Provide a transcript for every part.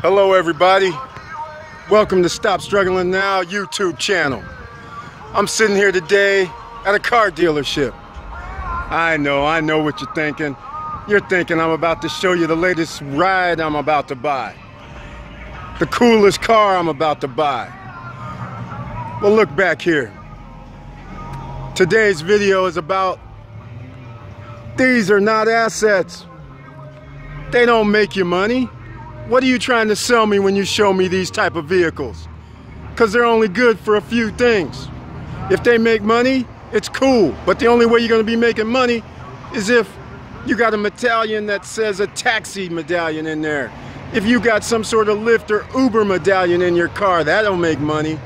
Hello everybody, welcome to Stop Struggling Now YouTube channel. I'm sitting here today at a car dealership. I know what you're thinking. You're thinking I'm about to show you the latest ride I'm about to buy, the coolest car I'm about to buy. Well, look back here. Today's video is about these are not assets. They don't make you money. What are you trying to sell me when you show me these type of vehicles? Because they're only good for a few things. If they make money, it's cool. But the only way you're going to be making money is if you got a medallion that says a taxi medallion in there. If you got some sort of Lyft or Uber medallion in your car, that don't make money.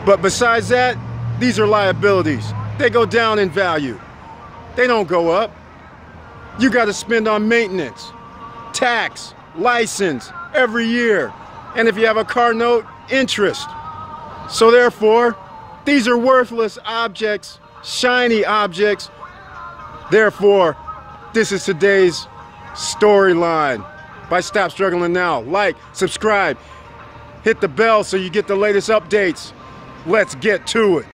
But besides that, these are liabilities. They go down in value. They don't go up. You got to spend on maintenance, tax, license every year, and if you have a car note, interest. So therefore, these are worthless objects, shiny objects. Therefore, this is today's storyline by Stop Struggling Now. Like, subscribe, hit the bell so you get the latest updates. Let's get to it.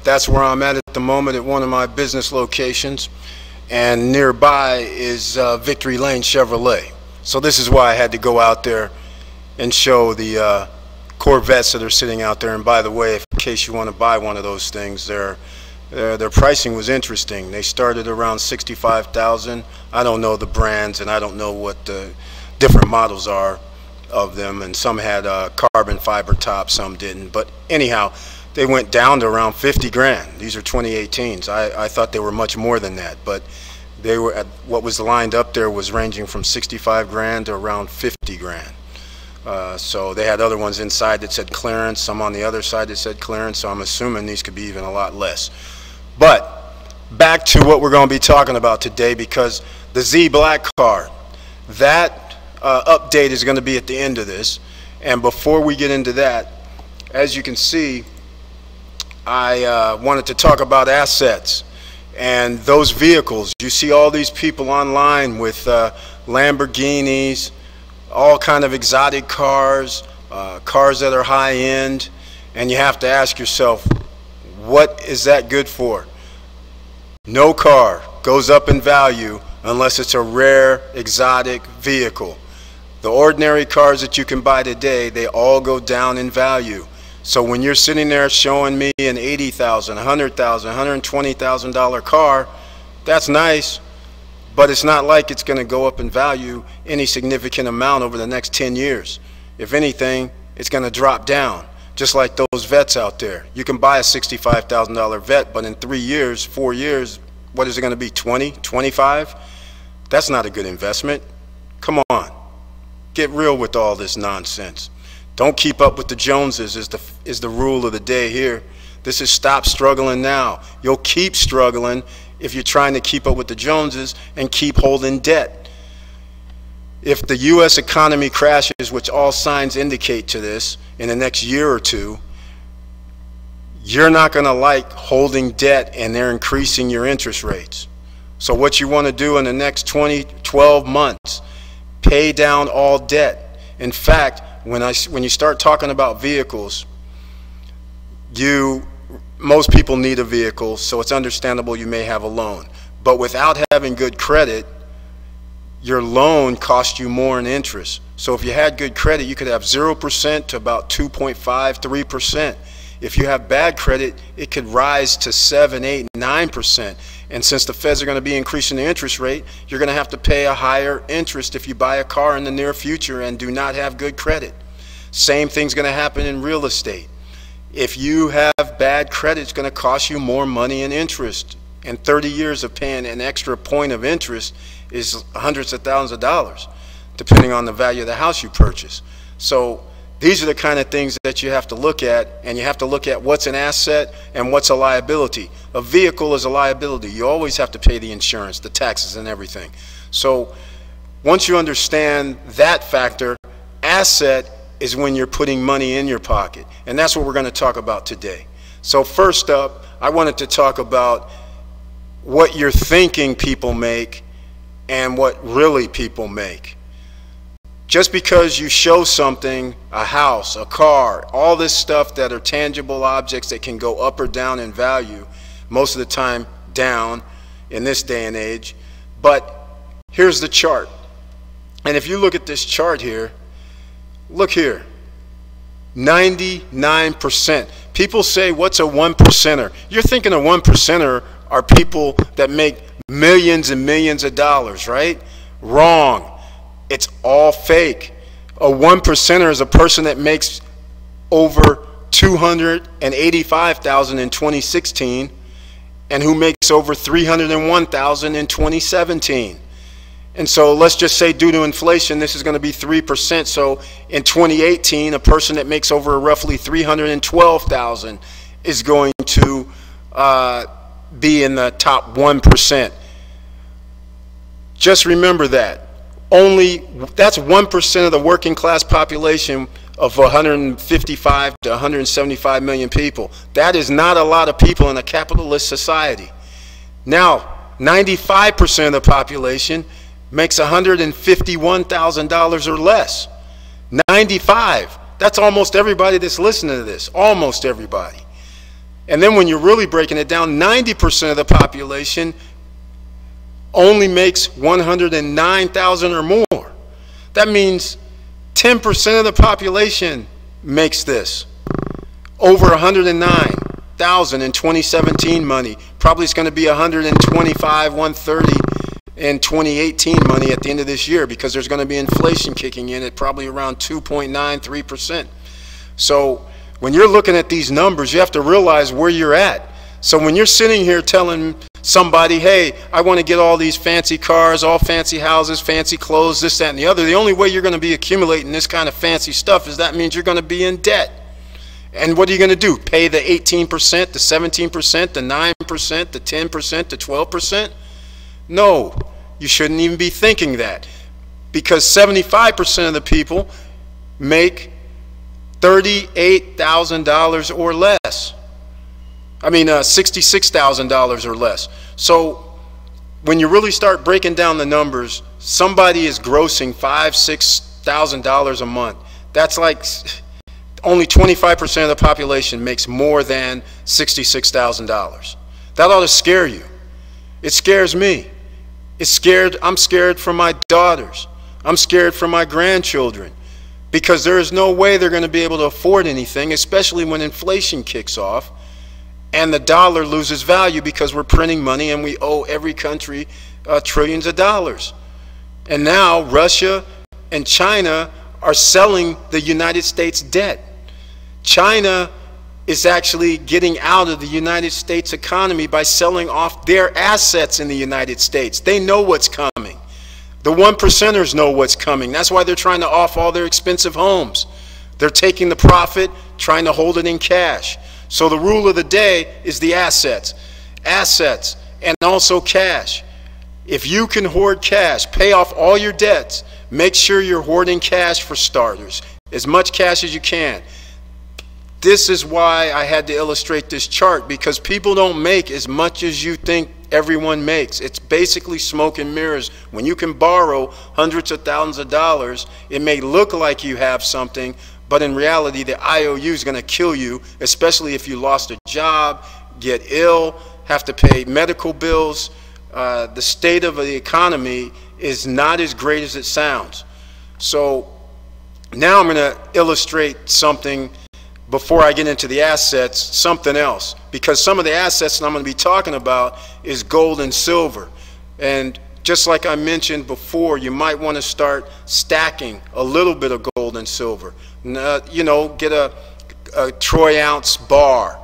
That's where I'm at the moment at one of my business locations, and nearby is Victory Lane Chevrolet. So this is why I had to go out there and show the Corvettes that are sitting out there. And by the way, in case you want to buy one of those things, their pricing was interesting. They started around $65,000. I don't know the brands, and I don't know what the different models are of them, and some had carbon fiber top, some didn't. But anyhow, they went down to around 50 grand. These are 2018s. I thought they were much more than that, but they were at, what was lined up there was ranging from 65 grand to around 50 grand. So they had other ones inside that said clearance, some on the other side that said clearance, so I'm assuming these could be even a lot less. But back to what we're going to be talking about today, because the Zblackcard, that update is going to be at the end of this. And before we get into that, as you can see, I wanted to talk about assets and those vehicles. You see all these people online with Lamborghinis, all kind of exotic cars, cars that are high-end, and you have to ask yourself, what is that good for? No car goes up in value unless it's a rare, exotic vehicle. The ordinary cars that you can buy today, they all go down in value. So when you're sitting there showing me an $80,000, $100,000, $120,000 car, that's nice, but it's not like it's going to go up in value any significant amount over the next 10 years. If anything, it's going to drop down, just like those vets out there. You can buy a $65,000 vet, but in 3 years, 4 years, what is it going to be, 20, 25? That's not a good investment. Come on, get real with all this nonsense. Don't keep up with the Joneses is the rule of the day here. This is Stop Struggling Now. You'll keep struggling if you're trying to keep up with the Joneses and keep holding debt. If the U.S. economy crashes, which all signs indicate to this, in the next year or two, you're not going to like holding debt and they're increasing your interest rates. So what you want to do in the next 12 months, pay down all debt. In fact, when you start talking about vehicles, most people need a vehicle, so it's understandable you may have a loan. But without having good credit, your loan costs you more in interest. So if you had good credit, you could have 0% to about 2.5, 3%. If you have bad credit, it could rise to 7, 8, 9%. And since the feds are going to be increasing the interest rate, you're going to have to pay a higher interest if you buy a car in the near future and do not have good credit. Same thing's going to happen in real estate. If you have bad credit, it's going to cost you more money in interest. And 30 years of paying an extra point of interest is hundreds of thousands of dollars, depending on the value of the house you purchase. So these are the kind of things that you have to look at, and you have to look at what's an asset and what's a liability. A vehicle is a liability. You always have to pay the insurance, the taxes, and everything. So once you understand that factor, asset is when you're putting money in your pocket. And that's what we're going to talk about today. So first up, I wanted to talk about what you're thinking people make and what really people make. Just because you show something, a house, a car, all this stuff that are tangible objects that can go up or down in value, most of the time down in this day and age. But here's the chart. And if you look at this chart here, look here, 99%. People say, what's a 1%er? You're thinking a 1%er are people that make millions and millions of dollars, right? Wrong. It's all fake. A 1%er is a person that makes over $285,000 in 2016 and who makes over $301,000 in 2017. And so let's just say due to inflation, this is going to be 3%. So in 2018, a person that makes over roughly $312,000 is going to be in the top 1%. Just remember that. That's 1% of the working class population of 155 to 175 million people. That is not a lot of people in a capitalist society. Now, 95% of the population makes $151,000 or less. 95. That's almost everybody that's listening to this. Almost everybody. And then when you're really breaking it down, 90% of the population only makes $109,000 or more. That means 10% of the population makes this. Over $109,000 in 2017 money. Probably it's going to be $125,000, $130,000 in 2018 money at the end of this year, because there's going to be inflation kicking in at probably around 2.93%. So when you're looking at these numbers, you have to realize where you're at. So when you're sitting here telling somebody, hey, I want to get all these fancy cars, all fancy houses, fancy clothes, this, that, and the other, the only way you're going to be accumulating this kind of fancy stuff is that means you're going to be in debt. And what are you going to do? Pay the 18%, the 17%, the 9%, the 10%, the 12%? No, you shouldn't even be thinking that, because 75% of the people make $38,000 or less. I mean, $66,000 or less. So when you really start breaking down the numbers, somebody is grossing $5,000, $6,000 a month. That's like only 25% of the population makes more than $66,000. That ought to scare you. It scares me. I'm scared for my daughters. I'm scared for my grandchildren, because there is no way they're going to be able to afford anything, especially when inflation kicks off and the dollar loses value because we're printing money and we owe every country trillions of dollars. And now Russia and China are selling the United States debt. China is actually getting out of the United States economy by selling off their assets in the United States. They know what's coming. The 1%ers know what's coming. That's why they're trying to off all their expensive homes. They're taking the profit, trying to hold it in cash. So the rule of the day is the assets. Assets and also cash. If you can hoard cash, pay off all your debts, make sure you're hoarding cash for starters. As much cash as you can. This is why I had to illustrate this chart, because people don't make as much as you think everyone makes. It's basically smoke and mirrors. When you can borrow hundreds of thousands of dollars, it may look like you have something, but in reality, the IOU is going to kill you, especially if you lost a job, get ill, have to pay medical bills. The state of the economy is not as great as it sounds. So now I'm going to illustrate something before I get into the assets, something else. Because some of the assets that I'm going to be talking about is gold and silver. And just like I mentioned before, you might want to start stacking a little bit of gold and silver. You know, get a troy ounce bar,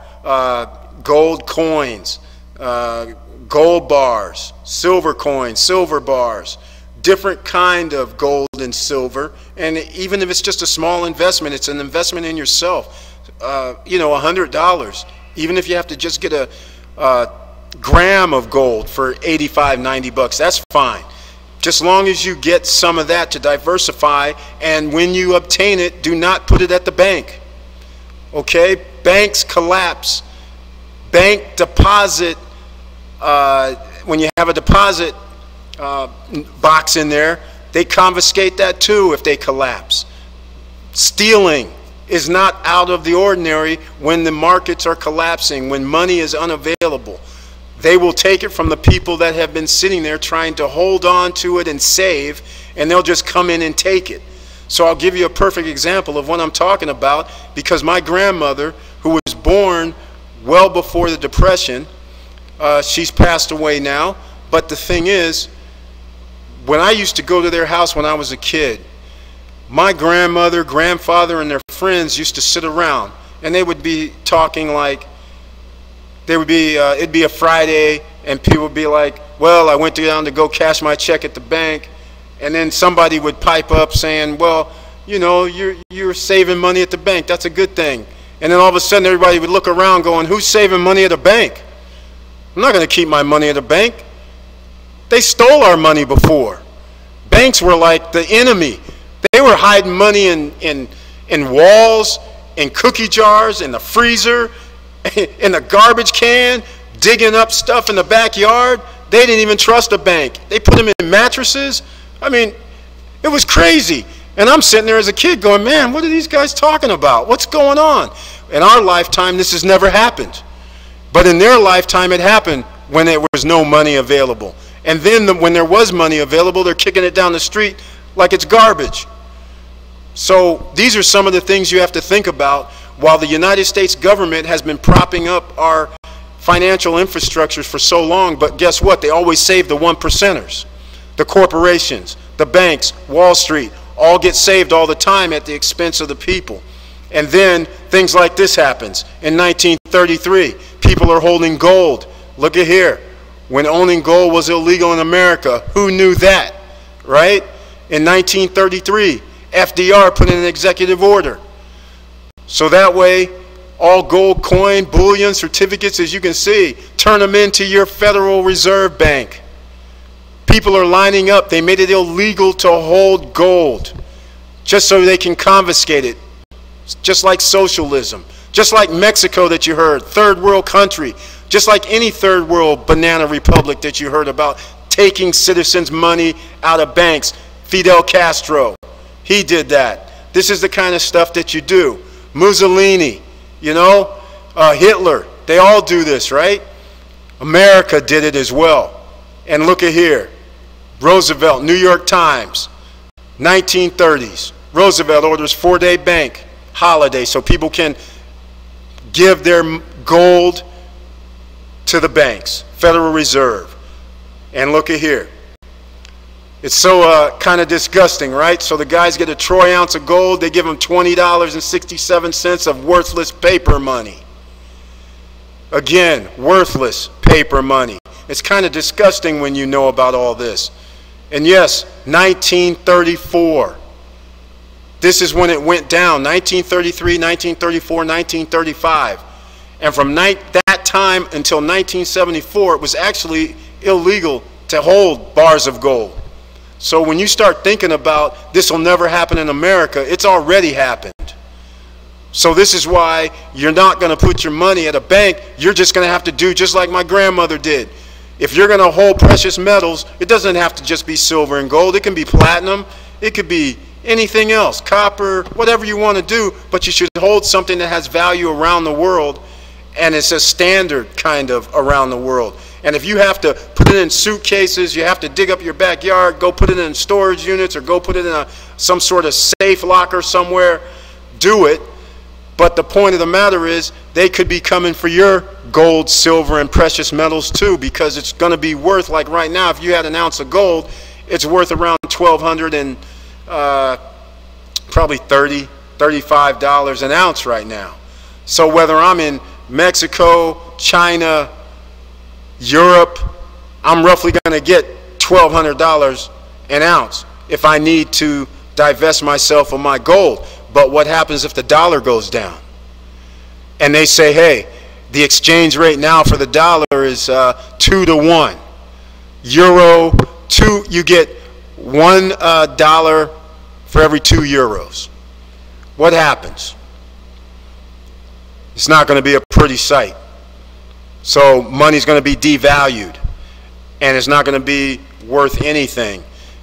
gold coins, gold bars, silver coins, silver bars, different kind of gold and silver. And even if it's just a small investment, it's an investment in yourself. You know, $100, even if you have to just get a gram of gold for 85, 90 bucks, that's fine. Just long as you get some of that to diversify, and when you obtain it, do not put it at the bank. Okay? Banks collapse. Bank deposit when you have a deposit box in there, they confiscate that too if they collapse. Stealing is not out of the ordinary when the markets are collapsing, when money is unavailable. They will take it from the people that have been sitting there trying to hold on to it and save, and they'll just come in and take it. So I'll give you a perfect example of what I'm talking about, because my grandmother, who was born well before the Depression, she's passed away now, but the thing is, when I used to go to their house when I was a kid, my grandmother, grandfather, and their friends used to sit around, and they would be talking like, it'd be a Friday, and people would be like, well, I went down to go cash my check at the bank, and then somebody would pipe up saying, well, you know, you're saving money at the bank, that's a good thing. And then all of a sudden everybody would look around going, who's saving money at a bank? I'm not going to keep my money at a bank. They stole our money before. Banks were like the enemy. They were hiding money in walls, in cookie jars, in the freezer, in the garbage can, digging up stuff in the backyard. They didn't even trust a bank. They put them in mattresses. I mean, it was crazy. And I'm sitting there as a kid going, man, what are these guys talking about? What's going on? In our lifetime, this has never happened. But in their lifetime, it happened when there was no money available. And then when there was money available, they're kicking it down the street like it's garbage. So these are some of the things you have to think about while the United States government has been propping up our financial infrastructures for so long. But guess what? They always save the one percenters. The corporations, the banks, Wall Street, all get saved all the time at the expense of the people. And then things like this happens. In 1933, people are holding gold. Look at here. When owning gold was illegal in America, who knew that, right? In 1933, FDR put in an executive order. So that way, all gold coin, bullion, certificates, as you can see, turn them into your Federal Reserve Bank. People are lining up. They made it illegal to hold gold just so they can confiscate it. Just like socialism. Just like Mexico that you heard, third world country. Just like any third world banana republic that you heard about, taking citizens' money out of banks. Fidel Castro, he did that. This is the kind of stuff that you do. Mussolini, you know, Hitler, they all do this, right? America did it as well. And look at here. Roosevelt, New York Times, 1930s. Roosevelt orders 4-day bank holiday so people can give their gold to the banks, Federal Reserve. And look at here. It's so kind of disgusting, right? So the guys get a troy ounce of gold, they give them $20.67 of worthless paper money. Again, worthless paper money. It's kind of disgusting when you know about all this. And yes, 1934. This is when it went down, 1933, 1934, 1935. And from that time until 1974, it was actually illegal to hold bars of gold. So when you start thinking about this will never happen in America, it's already happened. So this is why you're not going to put your money at a bank. You're just going to have to do just like my grandmother did. If you're going to hold precious metals, it doesn't have to just be silver and gold. It can be platinum. It could be anything else, copper, whatever you want to do, but you should hold something that has value around the world, and it's a standard kind of around the world. And if you have to put it in suitcases, you have to dig up your backyard, go put it in storage units, or go put it in some sort of safe locker somewhere, do it. But the point of the matter is, they could be coming for your gold, silver, and precious metals too, because it's going to be worth, like right now, if you had an ounce of gold, it's worth around $1,200 and probably $35 an ounce right now. So whether I'm in Mexico, China, Europe, I'm roughly going to get $1,200 an ounce if I need to divest myself of my gold. But what happens if the dollar goes down? And they say, hey, the exchange rate now for the dollar is 2 to 1. Euro, you get $1 for every 2 euros. What happens? It's not going to be a pretty sight. So money's going to be devalued. and it's not going to be worth anything.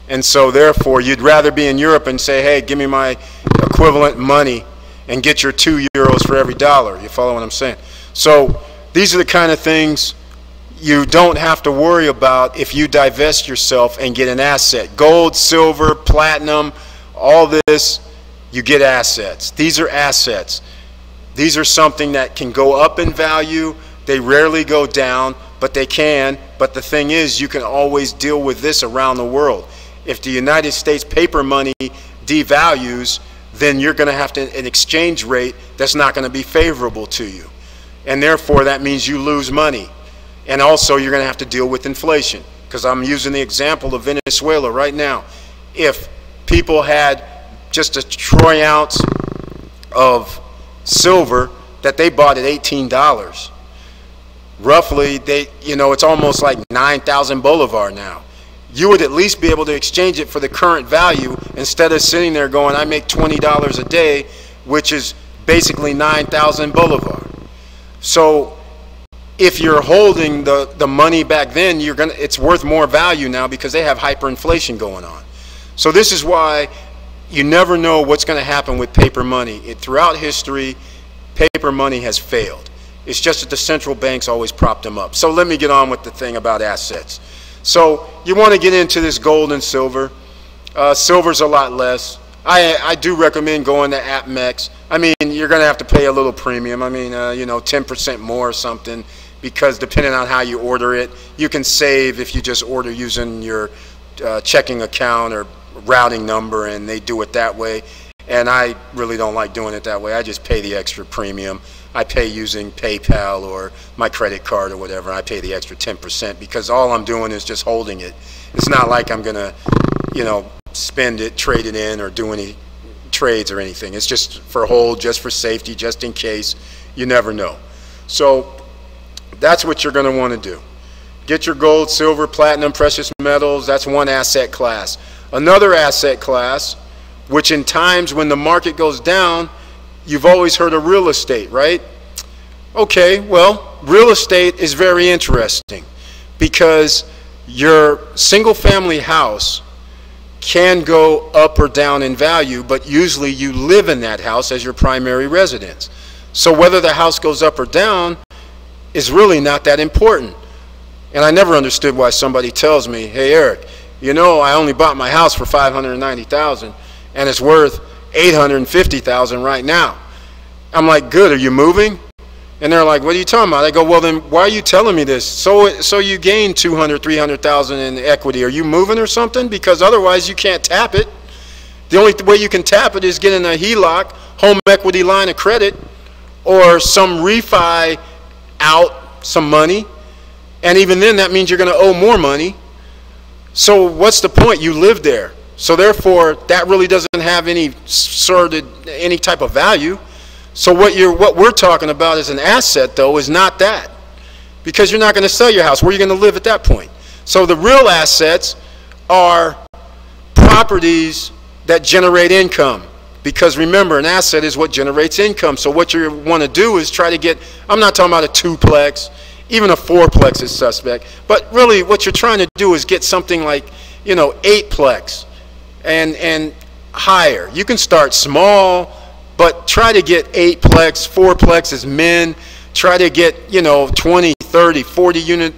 And so therefore you'd rather be in Europe and say, hey, give me my equivalent money and get your €2 for every dollar. You follow what I'm saying? So these are the kind of things you don't have to worry about if you divest yourself and get an asset. Gold, silver, platinum, all this, you get assets. These are assets. These are something that can go up in value. They rarely go down, but they can. But the thing is, you can always deal with this around the world. If the United States paper money devalues, then you're going to have an exchange rate that's not going to be favorable to you. And therefore, that means you lose money. And also, you're going to have to deal with inflation. Because I'm using the example of Venezuela right now. If people had just a troy ounce of silver that they bought at $18, roughly, it's almost like 9,000 bolivar now. You would at least be able to exchange it for the current value instead of sitting there going, I make $20 a day, which is basically 9,000 bolivar. So if you're holding the money back then, it's worth more value now because they have hyperinflation going on. So this is why you never know what's going to happen with paper money. Throughout history, paper money has failed. It's just that the central banks always prop them up. So let me get on with the thing about assets. So you want to get into this gold and silver. Silver's a lot less. I do recommend going to Apmex. I mean, you're going to have to pay a little premium. I mean, 10% more or something, because depending on how you order it, you can save if you just order using your checking account or routing number, and they do it that way. And I really don't like doing it that way. I just pay the extra premium. I pay using PayPal or my credit card or whatever. I pay the extra 10% because all I'm doing is just holding it. It's not like I'm going to, spend it, trade it in, or do any trades or anything. It's just for hold, just for safety, just in case. You never know. So that's what you're going to want to do. Get your gold, silver, platinum, precious metals. That's one asset class. Another asset class, which in times when the market goes down, you've always heard of real estate, right? Okay, well, real estate is very interesting because your single-family house can go up or down in value, but usually you live in that house as your primary residence. So whether the house goes up or down is really not that important. And I never understood why somebody tells me, hey, Eric, I only bought my house for $590,000 and it's worth $850,000 right now. I'm like, good, are you moving? And they're like, what are you talking about? I go, well, then why are you telling me this? So you gained $200,000, $300,000 in equity. Are you moving or something? Because otherwise you can't tap it. The only way you can tap it is getting a HELOC, home equity line of credit, or some refi out some money. And even then, that means you're going to owe more money. So what's the point? You live there. So therefore, that really doesn't have any type of value. So what we're talking about as an asset, though, is not that. Because you're not going to sell your house. Where are you going to live at that point? So the real assets are properties that generate income. Because remember, an asset is what generates income. So what you want to do is try to get, I'm not talking about a twoplex, even a fourplex is suspect. But really what you're trying to do is get something like, eightplex and higher. You can start small, but try to get eightplex, fourplex as men. Try to get, 20, 30, 40 unit,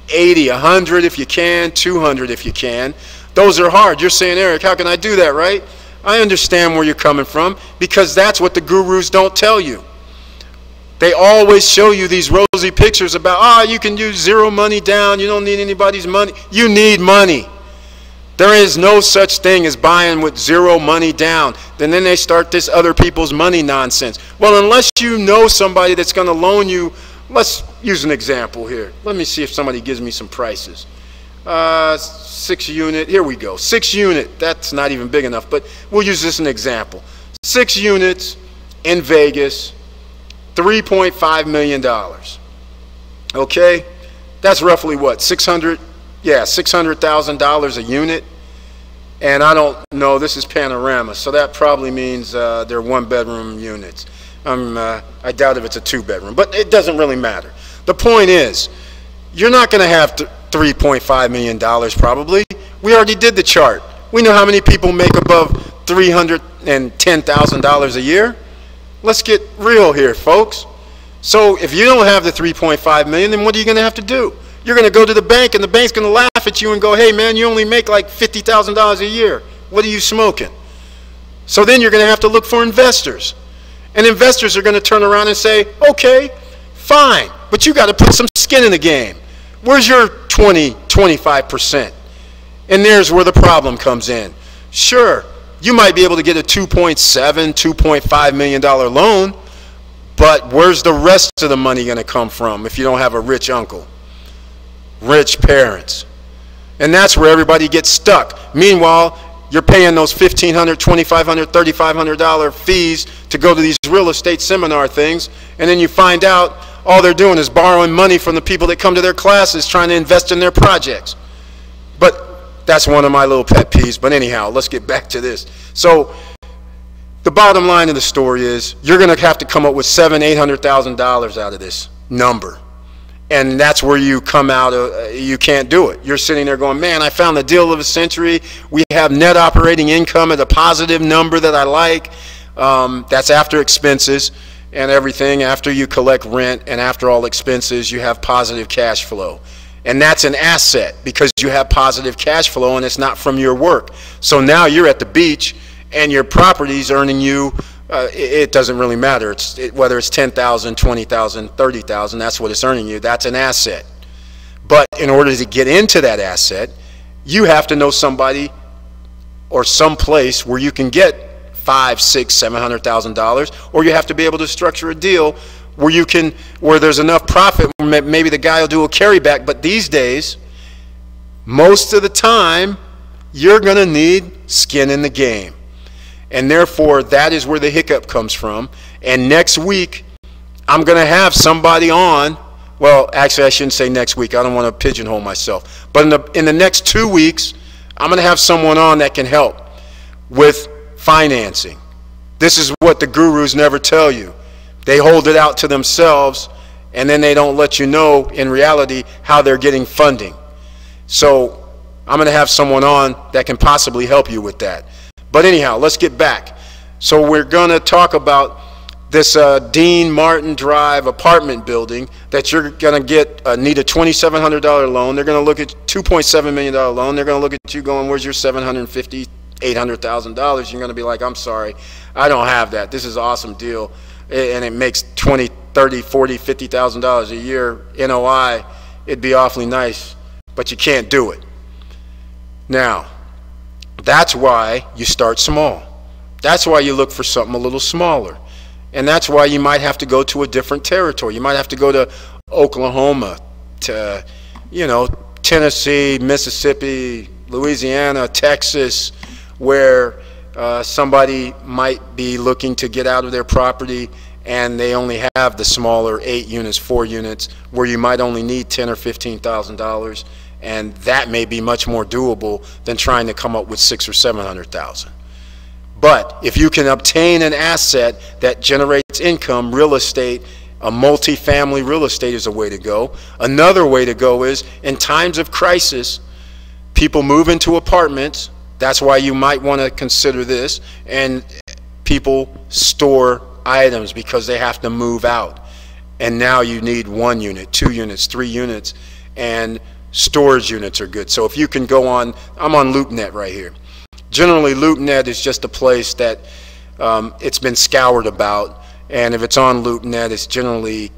80, 100 if you can, 200 if you can. Those are hard. You're saying, Eric, how can I do that, right? I understand where you're coming from because that's what the gurus don't tell you. They always show you these rosy pictures about, you can use zero money down, you don't need anybody's money. You need money. There is no such thing as buying with zero money down. And then they start this other people's money nonsense. Well, unless you know somebody that's going to loan you, let's use an example here. Let me see if somebody gives me some prices. 6 unit, here we go. 6 unit, that's not even big enough, but we'll use this as an example. 6 units in Vegas, $3.5 million. Okay, that's roughly what, $600,000 a unit. And I don't know, this is panorama, so that probably means they're 1-bedroom units. I doubt if it's a 2-bedroom, but it doesn't really matter. The point is, you're not going to have $3.5 million probably. We already did the chart. We know how many people make above $310,000 a year. Let's get real here, folks. So if you don't have the 3.5 million, then what are you going to have to do? You're going to go to the bank, and the bank's going to laugh at you and go, hey man, you only make like $50,000 a year. What are you smoking? So then you're going to have to look for investors. And investors are going to turn around and say, okay, fine, but you got to put some skin in the game. Where's your 20, 25%? And there's where the problem comes in. Sure, you might be able to get a $2.7, $2.5 million loan, but where's the rest of the money going to come from if you don't have a rich uncle, rich parents? And that's where everybody gets stuck. Meanwhile, you're paying those $1,500, $2,500, $3,500 fees to go to these real estate seminar things, and then you find out all they're doing is borrowing money from the people that come to their classes trying to invest in their projects. But that's one of my little pet peeves. But anyhow, let's get back to this. So the bottom line of the story is you're going to have to come up with $700,000, $800,000 out of this number. And that's where you come out of, you can't do it. You're sitting there going, man, I found the deal of a century. We have net operating income at a positive number that I like. That's after expenses and everything. After you collect rent and after all expenses, you have positive cash flow. And that's an asset because you have positive cash flow and it's not from your work. So now you're at the beach and your property's earning you, it doesn't really matter. Whether it's $10,000, $20,000, $30,000, that's what it's earning you. That's an asset. But in order to get into that asset, you have to know somebody or some place where you can get $500,000, $600,000, $700,000, or you have to be able to structure a deal where you can, where there's enough profit. Maybe the guy will do a carryback, but these days, most of the time, you're going to need skin in the game. And therefore, that is where the hiccup comes from. And next week, I'm going to have somebody on. Well, actually, I shouldn't say next week. I don't want to pigeonhole myself. But in the next 2 weeks, I'm going to have someone on that can help with financing. This is what the gurus never tell you. They hold it out to themselves, and then they don't let you know in reality how they're getting funding. So I'm going to have someone on that can possibly help you with that. But anyhow, let's get back. So we're going to talk about this Dean Martin Drive apartment building that you're going to get need a $2,700 loan. They're going to look at $2.7 million loan. They're going to look at you going, where's your $750,000, $800,000? You're going to be like, I'm sorry, I don't have that. This is an awesome deal. And it makes $20,000, $30,000, $40,000, $50,000 a year NOI. It'd be awfully nice, but you can't do it. Now, that's why you start small. That's why you look for something a little smaller. And that's why you might have to go to a different territory. You might have to go to Oklahoma, to, you know, Tennessee, Mississippi, Louisiana, Texas, where somebody might be looking to get out of their property and they only have the smaller 8 units, 4 units, where you might only need $10,000 or $15,000, and that may be much more doable than trying to come up with $600,000 or $700,000. But if you can obtain an asset that generates income, real estate, a multi-family real estate is a way to go. Another way to go is in times of crisis, people move into apartments. That's why you might want to consider this. And people store items because they have to move out. And now you need 1 unit, 2 units, 3 units, and storage units are good. So if you can go on, I'm on LoopNet right here. Generally, LoopNet is just a place that it's been scoured about. And if it's on LoopNet, it's generally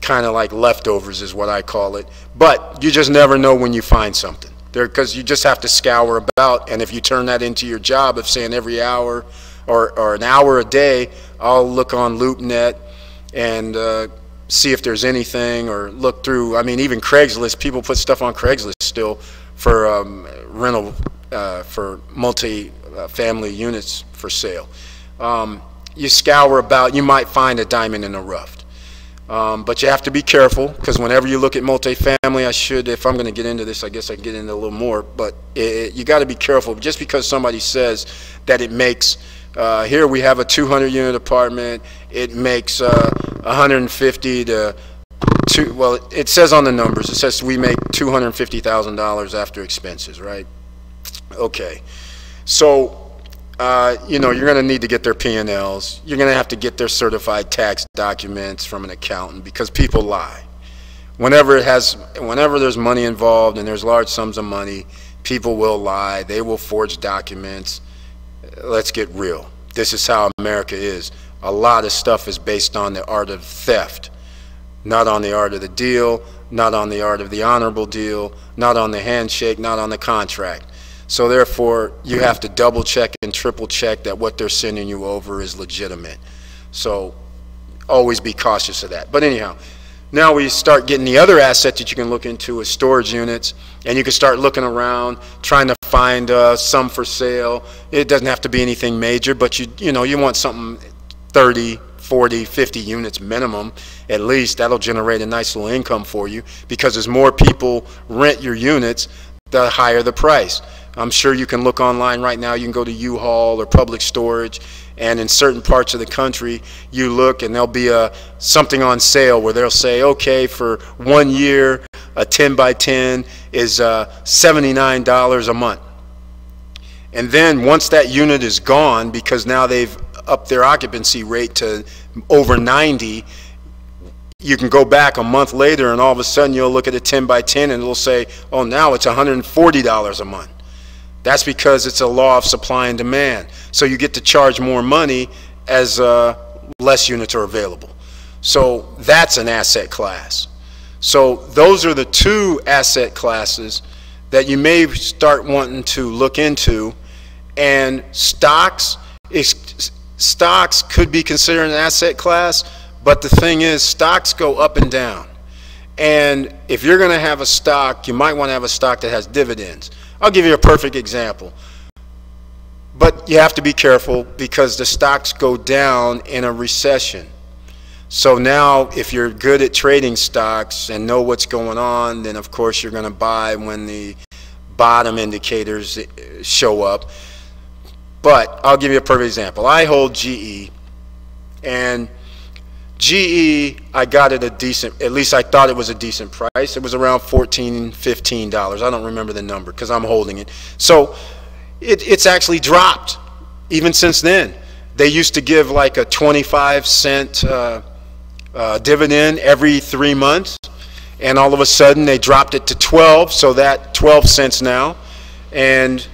kind of like leftovers is what I call it. But you just never know when you find something. Because you just have to scour about, and if you turn that into your job of saying every hour or an hour a day, I'll look on LoopNet and see if there's anything, or look through, I mean, even Craigslist, people put stuff on Craigslist still for rental, for multi-family units for sale. You scour about, you might find a diamond in the rough. But you have to be careful, because whenever you look at multifamily, if I'm going to get into this, I guess I can get into a little more, but you got to be careful. Just because somebody says that it makes, here we have a 200-unit apartment, it makes 150 to well, it says on the numbers, it says we make $250,000 after expenses, right? Okay. So, you know, you're going to need to get their P&Ls. You're going to have to get their certified tax documents from an accountant, because people lie. Whenever there's money involved and there's large sums of money, people will lie. They will forge documents. Let's get real. This is how America is. A lot of stuff is based on the art of theft, not on the art of the deal, not on the art of the honorable deal, not on the handshake, not on the contract. So therefore, you have to double check and triple check that what they're sending you over is legitimate. So always be cautious of that. But anyhow, now we start getting the other asset that you can look into is storage units, and you can start looking around, trying to find some for sale. It doesn't have to be anything major, but you know, you want something 30, 40, 50 units minimum at least. That'll generate a nice little income for you, because as more people rent your units, the higher the price. I'm sure you can look online right now. You can go to U-Haul or Public Storage, and in certain parts of the country, you look and there'll be something on sale where they'll say, okay, for 1 year, a 10 by 10 is $79 a month. And then once that unit is gone, because now they've upped their occupancy rate to over 90, you can go back a month later and all of a sudden you'll look at a 10 by 10 and it'll say, oh, now it's $140 a month. That's because it's a law of supply and demand. So you get to charge more money as less units are available. So that's an asset class. So those are the two asset classes that you may start wanting to look into. And stocks could be considered an asset class, but the thing is, stocks go up and down. And if you're going to have a stock, you might want to have a stock that has dividends. I'll give you a perfect example. But you have to be careful, because the stocks go down in a recession. So now if you're good at trading stocks and know what's going on, then of course you're going to buy when the bottom indicators show up. But I'll give you a perfect example. I hold GE, and GE, I got it at least I thought it was a decent price. It was around $14, $15. I don't remember the number because I'm holding it. So it's actually dropped even since then. They used to give like a 25-cent dividend every 3 months, and all of a sudden they dropped it to 12, so that 12 cents now, and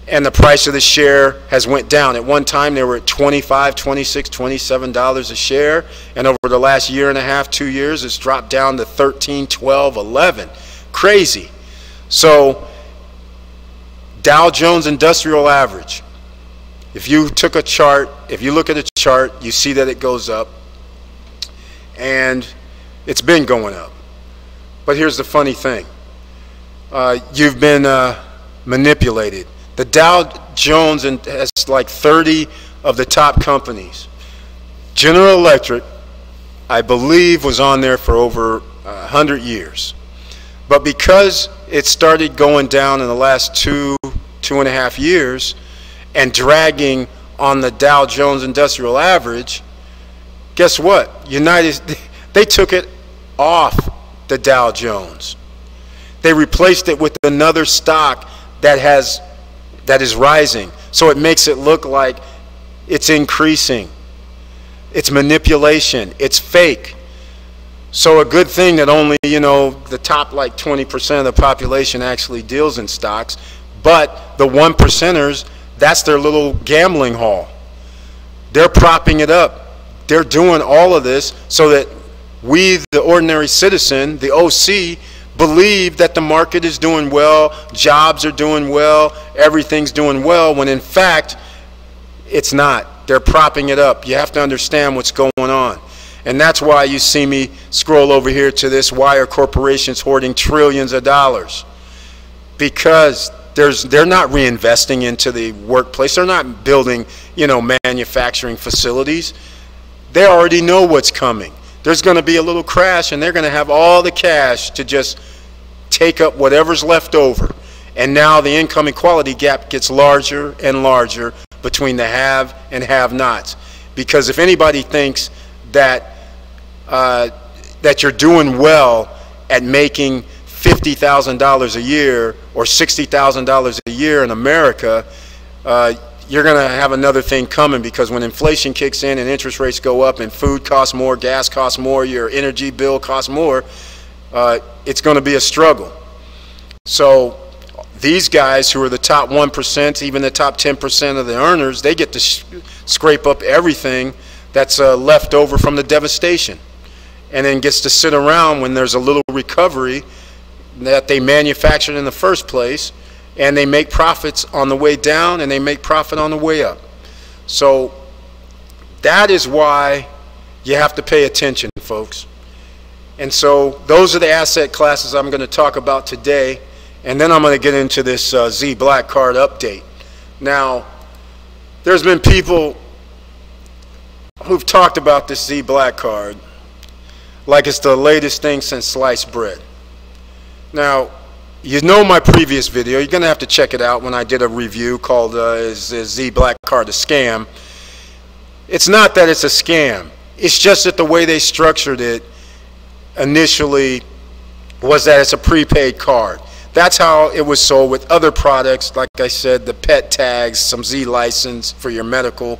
the price of the share has went down. At one time they were at $25, $26, $27 a share, and over the last year and a half, 2 years, it's dropped down to 13, 12, 11. Crazy. So Dow Jones Industrial Average, if you took a chart, if you look at a chart, you see that it goes up, and it's been going up. But here's the funny thing. You've been manipulated. The Dow Jones has like 30 of the top companies. General Electric, I believe, was on there for over 100 years. But because it started going down in the last two and a half years and dragging on the Dow Jones Industrial Average, guess what? They took it off the Dow Jones. They replaced it with another stock that is rising. So it makes it look like it's increasing. It's manipulation. It's fake. So a good thing that only, you know, the top like 20% of the population actually deals in stocks, but the 1%ers, that's their little gambling hall. They're propping it up. They're doing all of this so that we, the ordinary citizen, the OC, believe that the market is doing well, jobs are doing well, everything's doing well, when in fact it's not. They're propping it up. You have to understand what's going on. And that's why you see me scroll over here to this, why are corporations hoarding trillions of dollars? Because they're not reinvesting into the workplace. They're not building, you know, manufacturing facilities. They already know what's coming. There's going to be a little crash, and they're going to have all the cash to just take up whatever's left over. And now the income equality gap gets larger and larger between the have and have-nots. Because if anybody thinks that that you're doing well at making $50,000 a year or $60,000 a year in America, you're going to have another thing coming, because when inflation kicks in and interest rates go up and food costs more, gas costs more, your energy bill costs more, it's going to be a struggle. So these guys who are the top 1%, even the top 10% of the earners, they get to scrape up everything that's left over from the devastation, and then gets to sit around when there's a little recovery that they manufactured in the first place, and they make profits on the way down and they make profit on the way up. So that is why you have to pay attention, folks. And so those are the asset classes I'm going to talk about today, and then I'm going to get into this Zblackcard update. Now, there's been people who've talked about this Zblackcard like it's the latest thing since sliced bread. Now, you know my previous video. You're going to have to check it out when I did a review called Is Zblackcard a Scam? It's not that it's a scam. It's just that the way they structured it initially was that it's a prepaid card. That's how it was sold with other products, like I said, the pet tags, some Z license for your medical.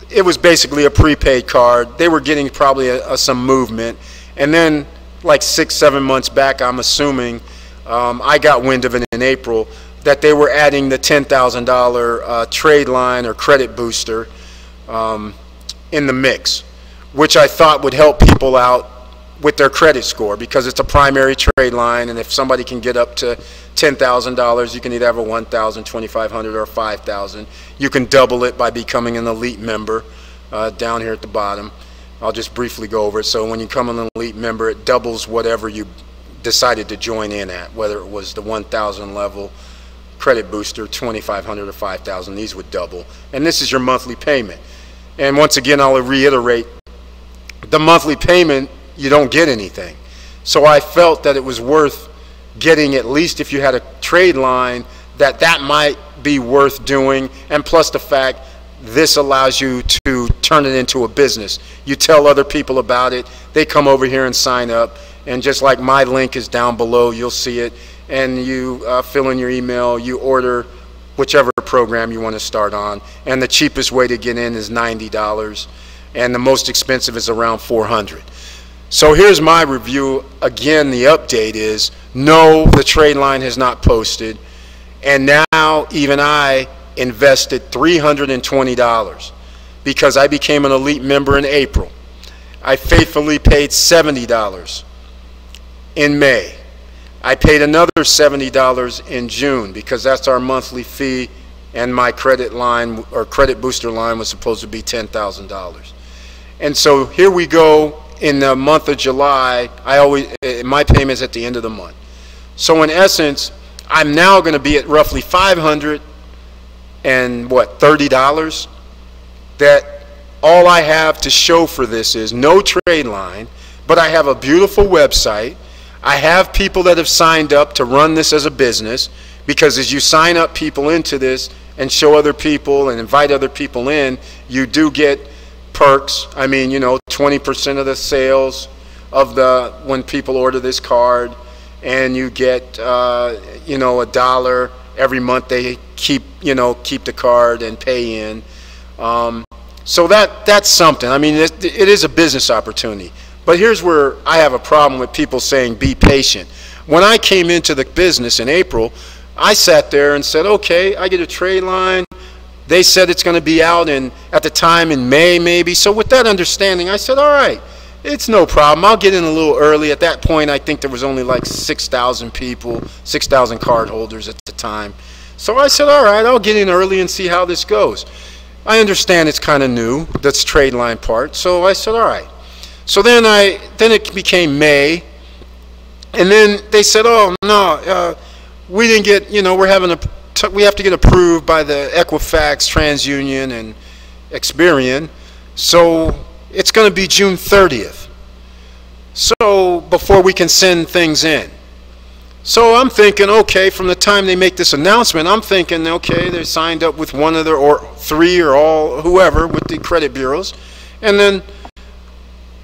It was basically a prepaid card. They were getting probably some movement. And then like 6-7 months back, I'm assuming, I got wind of it in April, that they were adding the $10,000 trade line or credit booster in the mix, which I thought would help people out with their credit score, because it's a primary trade line, and if somebody can get up to $10,000, you can either have a $1,000, $2,500, or $5,000. You can double it by becoming an elite member down here at the bottom. I'll just briefly go over it. So when you become an elite member, it doubles whatever you decided to join in at, whether it was the 1,000 level credit booster, 2,500 or 5,000. These would double. And this is your monthly payment. And once again, I'll reiterate, the monthly payment, you don't get anything. So I felt that it was worth getting, at least if you had a trade line, that might be worth doing. And plus the fact, this allows you to turn it into a business. You tell other people about it, they come over here and sign up, and just like my link is down below, you'll see it, and you fill in your email, you order whichever program you want to start on, and the cheapest way to get in is $90, and the most expensive is around $400. So here's my review. Again, the update is, no, the trade line has not posted, and now even I invested $320 because I became an elite member in April. I faithfully paid $70 in May. I paid another $70 in June, because that's our monthly fee, and my credit line or credit booster line was supposed to be $10,000. And so here we go in the month of July. My payment's at the end of the month. So in essence, I'm now going to be at roughly $530, that all I have to show for this is no trade line, but I have a beautiful website. I have people that have signed up to run this as a business, because as you sign up people into this and show other people and invite other people in, you do get perks. I mean, you know, 20% of the sales of when people order this card, and you get you know, $1 every month they keep the card and pay in. So that's something. I mean, it is a business opportunity. But here's where I have a problem with people saying be patient. When I came into the business in April, I sat there and said, okay, I get a trade line. They said it's going to be out at the time in May maybe. So with that understanding, I said, all right, it's no problem. I'll get in a little early. At that point, I think there was only like 6,000 people, 6,000 card holders at the time. So I said, all right, I'll get in early and see how this goes. I understand it's kind of new, that's trade line part. So I said, all right. So then it became May, and then they said, oh no, we didn't get, you know, we have to get approved by the Equifax, TransUnion, and Experian. So it's going to be June 30th. So before we can send things in. So I'm thinking, okay, from the time they make this announcement, I'm thinking, okay, they're signed up with one of their, or three, or all, whoever, with the credit bureaus. And then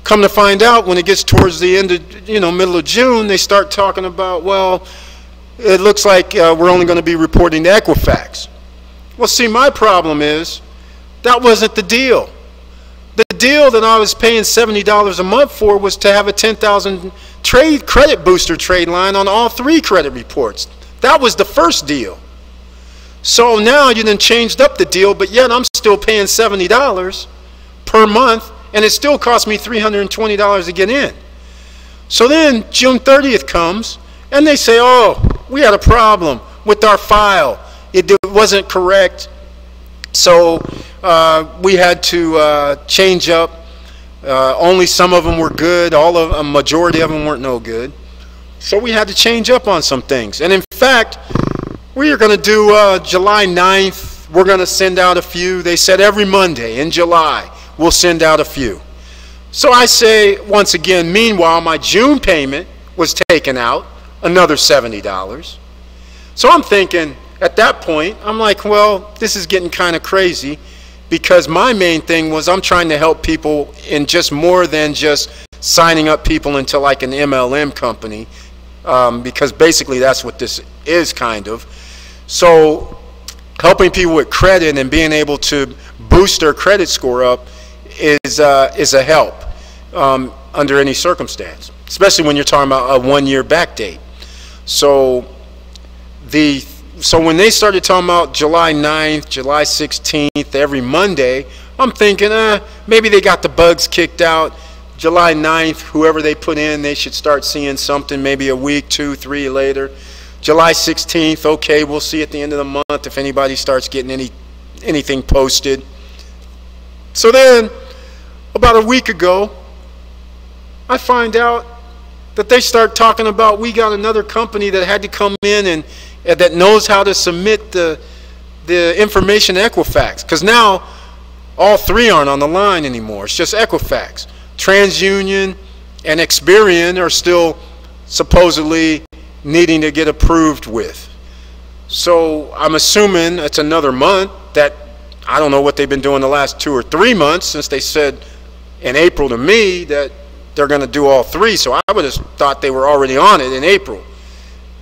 Come to find out, when it gets towards the end of, middle of June, they start talking about, well, it looks like we're only going to be reporting to Equifax. Well, see, my problem is that wasn't the deal. The deal that I was paying $70 a month for was to have a 10,000 credit booster trade line on all 3 credit reports. That was the first deal. So now you done changed up the deal, but yet I'm still paying $70 per month, and it still costs me $320 to get in. So then June 30th comes, and they say, oh, we had a problem with our file. It wasn't correct. So we had to change up. Only some of them were good. A majority of them weren't no good. So we had to change up on some things. And in fact, we are going to do July 9th. We're going to send out a few. They said every Monday in July we'll send out a few. So I say, once again, meanwhile, my June payment was taken out, another $70. So I'm thinking, at that point, I'm like, well, this is getting kind of crazy, because my main thing was I'm trying to help people in just more than just signing up people into like an MLM company, because basically that's what this is kind of. So helping people with credit and being able to boost their credit score up is a help under any circumstance, especially when you're talking about a 1-year back date. So when they started talking about July 9th, July 16th, every Monday, I'm thinking, maybe they got the bugs kicked out. July 9th, whoever they put in, they should start seeing something maybe a week, 2, 3 later. July 16th, okay, we'll see at the end of the month if anybody starts getting anything posted. So then, about a week ago, I find out that they start talking about, we got another company that had to come in and that knows how to submit the information to Equifax. Because now, all 3 aren't on the line anymore. It's just Equifax. TransUnion and Experian are still supposedly needing to get approved with. So I'm assuming it's another month. That I don't know what they've been doing the last 2 or 3 months, since they said in April to me that they're going to do all 3. So I would have thought they were already on it in April,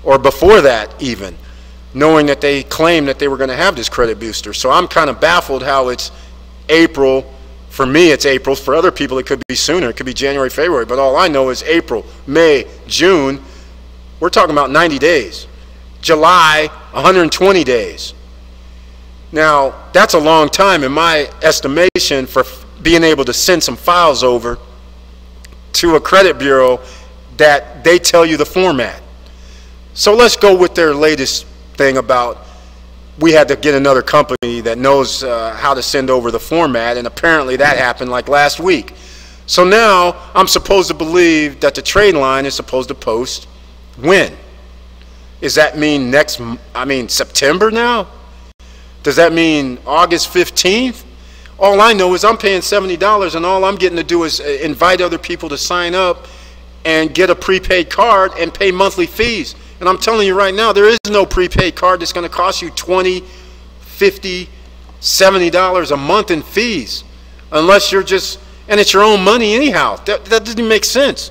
or before that even, knowing that they claimed that they were going to have this credit booster. So I'm kind of baffled how it's April. For me, it's April. For other people, it could be sooner. It could be January, February. But all I know is April, May, June. We're talking about 90 days. July, 120 days. Now, that's a long time in my estimation for being able to send some files over to a credit bureau that they tell you the format. So let's go with their latest thing about we had to get another company that knows how to send over the format, and apparently that happened like last week. So now I'm supposed to believe that the trade line is supposed to post when? Does that mean September now? Does that mean August 15th? All I know is I'm paying $70, and all I'm getting to do is invite other people to sign up and get a prepaid card and pay monthly fees. And I'm telling you right now, there is no prepaid card that's going to cost you $20, $50, $70 a month in fees, unless you're just, and it's your own money anyhow. That doesn't make sense.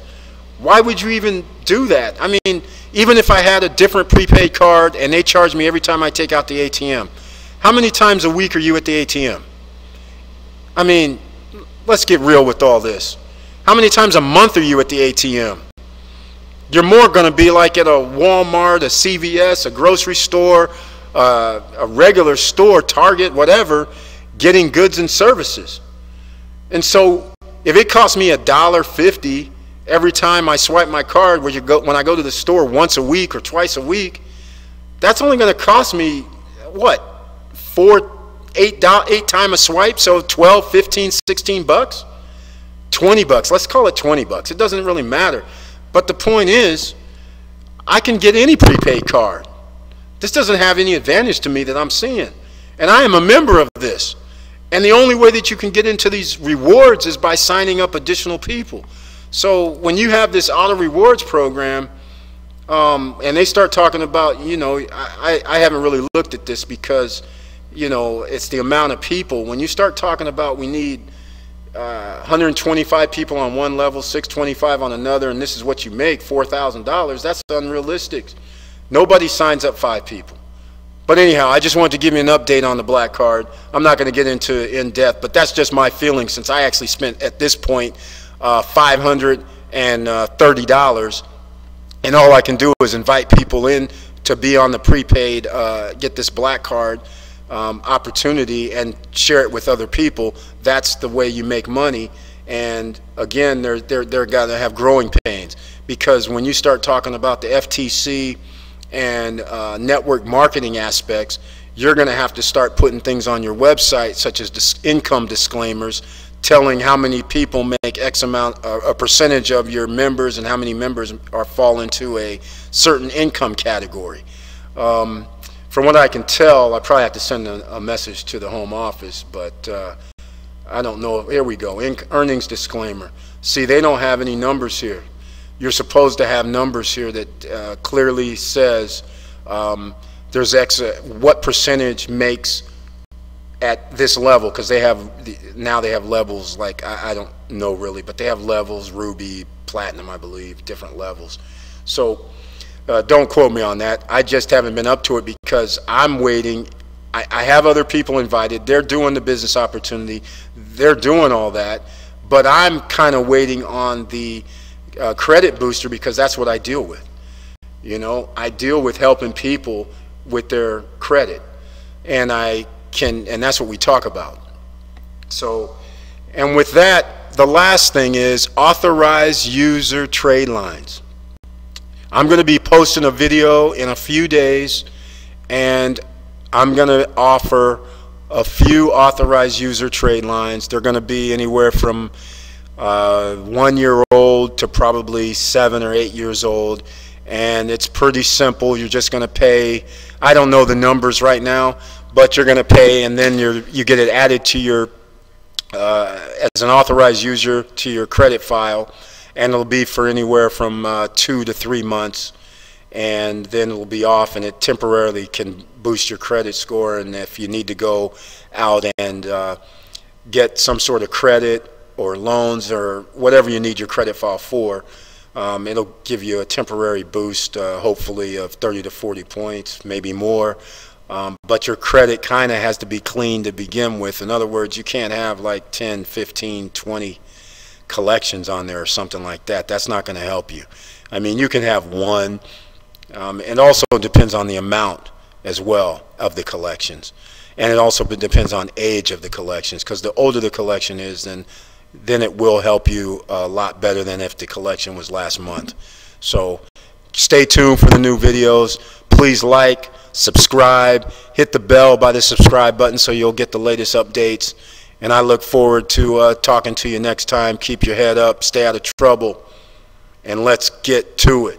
Why would you even do that? I mean, even if I had a different prepaid card and they charge me every time I take out the ATM, how many times a week are you at the ATM? I mean, let's get real with all this. How many times a month are you at the ATM? You're more going to be like at a Walmart, a CVS, a grocery store, a regular store, Target, whatever, getting goods and services. And so if it costs me $1.50 every time I swipe my card when I go to the store once a week or twice a week, that's only going to cost me, what, eight times a swipe, so 12, 15, 16 bucks? 20 bucks, let's call it 20 bucks. It doesn't really matter. But the point is, I can get any prepaid card. This doesn't have any advantage to me that I'm seeing. And I am a member of this. And the only way that you can get into these rewards is by signing up additional people. So when you have this auto rewards program, and they start talking about, I haven't really looked at this because, it's the amount of people. When you start talking about we need 125 people on one level, 625 on another, and this is what you make, $4,000. That's unrealistic. Nobody signs up 5 people. But anyhow, I just wanted to give you an update on the black card. I'm not going to get into it in depth, but that's just my feeling, since I actually spent at this point $530, and all I can do is invite people in to be on the prepaid, get this black card opportunity and share it with other people. That's the way you make money. And again, they're going to have growing pains, because when you start talking about the FTC and network marketing aspects, you're going to have to start putting things on your website, such as income disclaimers, telling how many people make X amount, a percentage of your members, and how many members fall into a certain income category. From what I can tell, I probably have to send a message to the home office, but I don't know. Here we go. Earnings disclaimer. See, they don't have any numbers here. You're supposed to have numbers here that clearly says there's what percentage makes at this level, because they have now they have levels, like I don't know really, but they have levels, ruby, platinum, I believe, different levels. So don't quote me on that. I just haven't been up to it because I'm waiting. I have other people invited. They're doing the business opportunity. They're doing all that, but I'm kind of waiting on the credit booster, because that's what I deal with. You know, I deal with helping people with their credit, and and that's what we talk about. So, and with that, the last thing is authorized user trade lines. I'm going to be posting a video in a few days, and I'm going to offer a few authorized user trade lines. They're going to be anywhere from 1 year old to probably 7 or 8 years old, and it's pretty simple. You're just going to pay, I don't know the numbers right now, but you're going to pay, and then you get it added to your as an authorized user to your credit file, and it'll be for anywhere from 2 to 3 months, and then it'll be off, and it temporarily can boost your credit score. And if you need to go out and get some sort of credit or loans or whatever you need your credit file for, it'll give you a temporary boost, hopefully of 30 to 40 points, maybe more. But your credit kind of has to be clean to begin with. In other words, you can't have like 10, 15, 20 collections on there or something like that. That's not going to help you. I mean, you can have one. It also depends on the amount as well of the collections. And it also depends on age of the collections, because the older the collection is, then it will help you a lot better than if the collection was last month. So stay tuned for the new videos. Please like, subscribe, hit the bell by the subscribe button so you'll get the latest updates. And I look forward to talking to you next time. Keep your head up, stay out of trouble, and let's get to it.